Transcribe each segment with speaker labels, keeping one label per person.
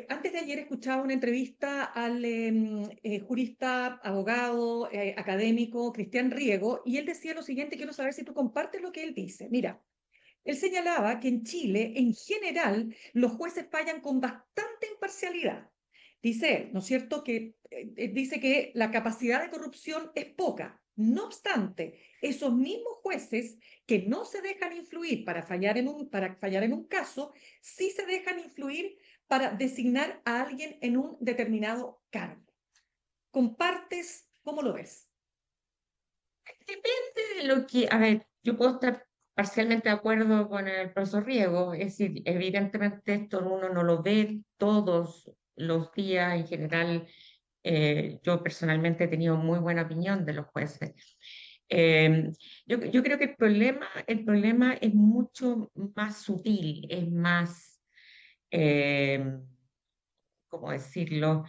Speaker 1: Antes de ayer escuchaba una entrevista al jurista, abogado, académico Cristian Riego, y él decía lo siguiente, quiero saber si tú compartes lo que él dice. Mira, él señalaba que en Chile, en general, los jueces fallan con bastante imparcialidad. Dice él, ¿no es cierto?, que dice que la capacidad de corrupción es poca. No obstante, esos mismos jueces que no se dejan influir para fallar en un caso, sí se dejan influir para designar a alguien en un determinado cargo. ¿Compartes? ¿Cómo lo ves?
Speaker 2: Depende de lo que, a ver, yo puedo estar parcialmente de acuerdo con el profesor Riego, es decir, evidentemente esto uno no lo ve todos los días, en general, yo personalmente he tenido muy buena opinión de los jueces. Eh, yo creo que el problema es mucho más sutil, es más, eh, ¿cómo decirlo?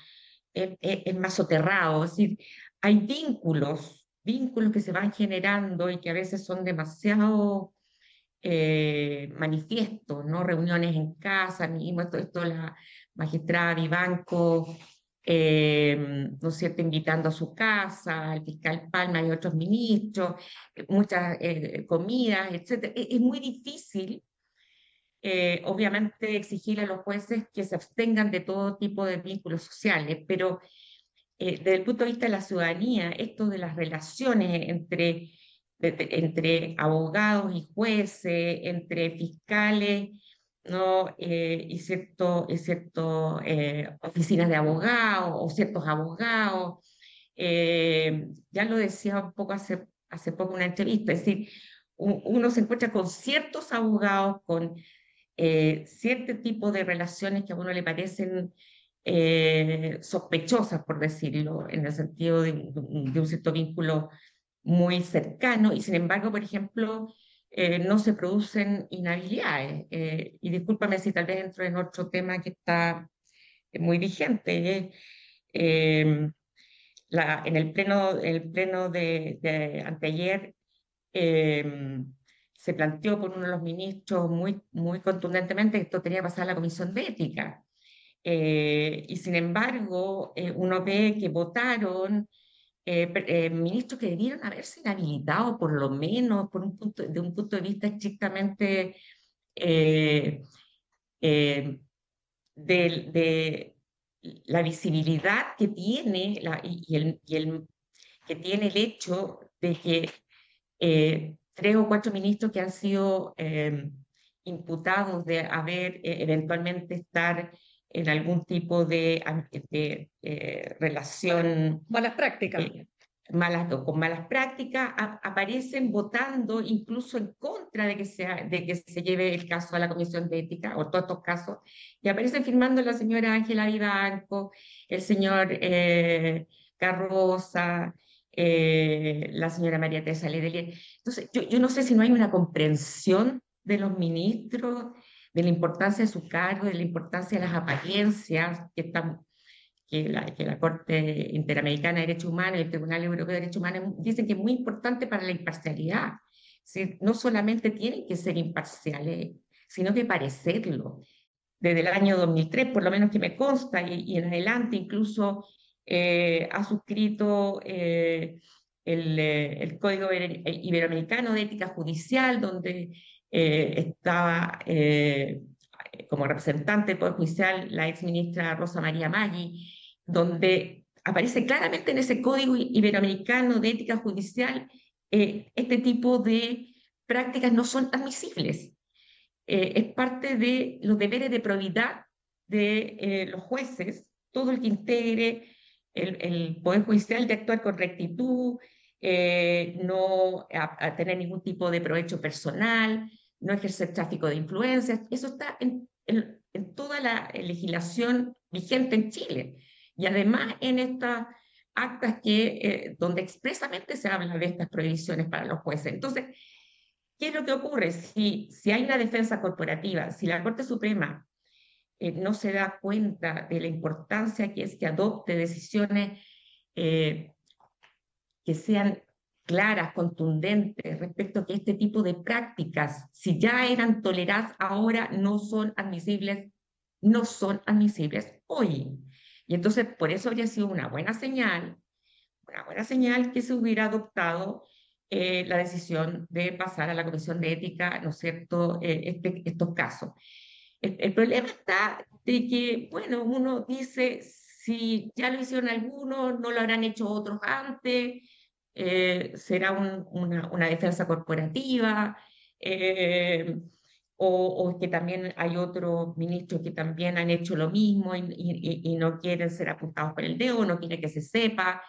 Speaker 2: Es más soterrado, es decir, hay vínculos que se van generando y que a veces son demasiado manifiestos, ¿no? Reuniones en casa, mismo, esto la magistrada Vivanco, ¿no es cierto?, invitando a su casa, al fiscal Palma y otros ministros, muchas comidas, etcétera. Es muy difícil obviamente exigir a los jueces que se abstengan de todo tipo de vínculos sociales, pero desde el punto de vista de la ciudadanía, esto de las relaciones entre abogados y jueces, entre fiscales, ¿no? y cierto, oficinas de abogados o ciertos abogados. Ya lo decía un poco hace poco en una entrevista, es decir, uno se encuentra con ciertos abogados, con cierto tipo de relaciones que a uno le parecen sospechosas, por decirlo, en el sentido de un cierto vínculo muy cercano, y sin embargo, por ejemplo, no se producen inhabilidades. Y discúlpame si tal vez entro en otro tema que está muy vigente. Eh, en el pleno de anteayer, eh, se planteó por uno de los ministros muy, muy contundentemente que esto tenía que pasar a la Comisión de Ética. Y sin embargo, uno ve que votaron ministros que debieron haberse inhabilitado, por lo menos de un punto de vista estrictamente eh, eh, de la visibilidad que tiene que tiene el hecho de que tres o cuatro ministros que han sido imputados de haber eventualmente estar en algún tipo de relación
Speaker 1: Malas prácticas.
Speaker 2: eh, con malas prácticas, aparecen votando incluso en contra de que se lleve el caso a la Comisión de Ética, o todos estos casos, y aparecen firmando la señora Ángela Vivanco, el señor Carroza, la señora María Teresa Letelier. Entonces, yo no sé si no hay una comprensión de los ministros, de la importancia de su cargo, de la importancia de las apariencias que la Corte Interamericana de Derechos Humanos y el Tribunal Europeo de Derechos Humanos dicen que es muy importante para la imparcialidad. Sí, no solamente tienen que ser imparciales, sino que parecerlo. Desde el año 2003, por lo menos que me consta, y en adelante incluso ha suscrito el Código Iberoamericano de Ética Judicial, donde estaba como representante del Poder Judicial la ex ministra Rosa María Maggi, donde aparece claramente en ese Código Iberoamericano de Ética Judicial este tipo de prácticas no son admisibles. Es parte de los deberes de probidad de los jueces, todo el que integre el Poder Judicial, de actuar con rectitud, no a tener ningún tipo de provecho personal, no ejercer tráfico de influencias. Eso está en toda la legislación vigente en Chile. Y además en estas actas donde expresamente se habla de estas prohibiciones para los jueces. Entonces, ¿qué es lo que ocurre? Si hay una defensa corporativa, si la Corte Suprema no se da cuenta de la importancia que es que adopte decisiones eh, que sean claras, contundentes respecto a que este tipo de prácticas, si ya eran toleradas, ahora no son admisibles no son admisibles hoy. Y entonces, por eso habría sido una buena señal que se hubiera adoptado la decisión de pasar a la Comisión de Ética, ¿no es cierto?, estos casos. El problema está de que, bueno, uno dice, si ya lo hicieron algunos, no lo habrán hecho otros antes, será una defensa corporativa, eh, o es que también hay otros ministros que también han hecho lo mismo y no quieren ser apuntados por el dedo, no quieren que se sepa.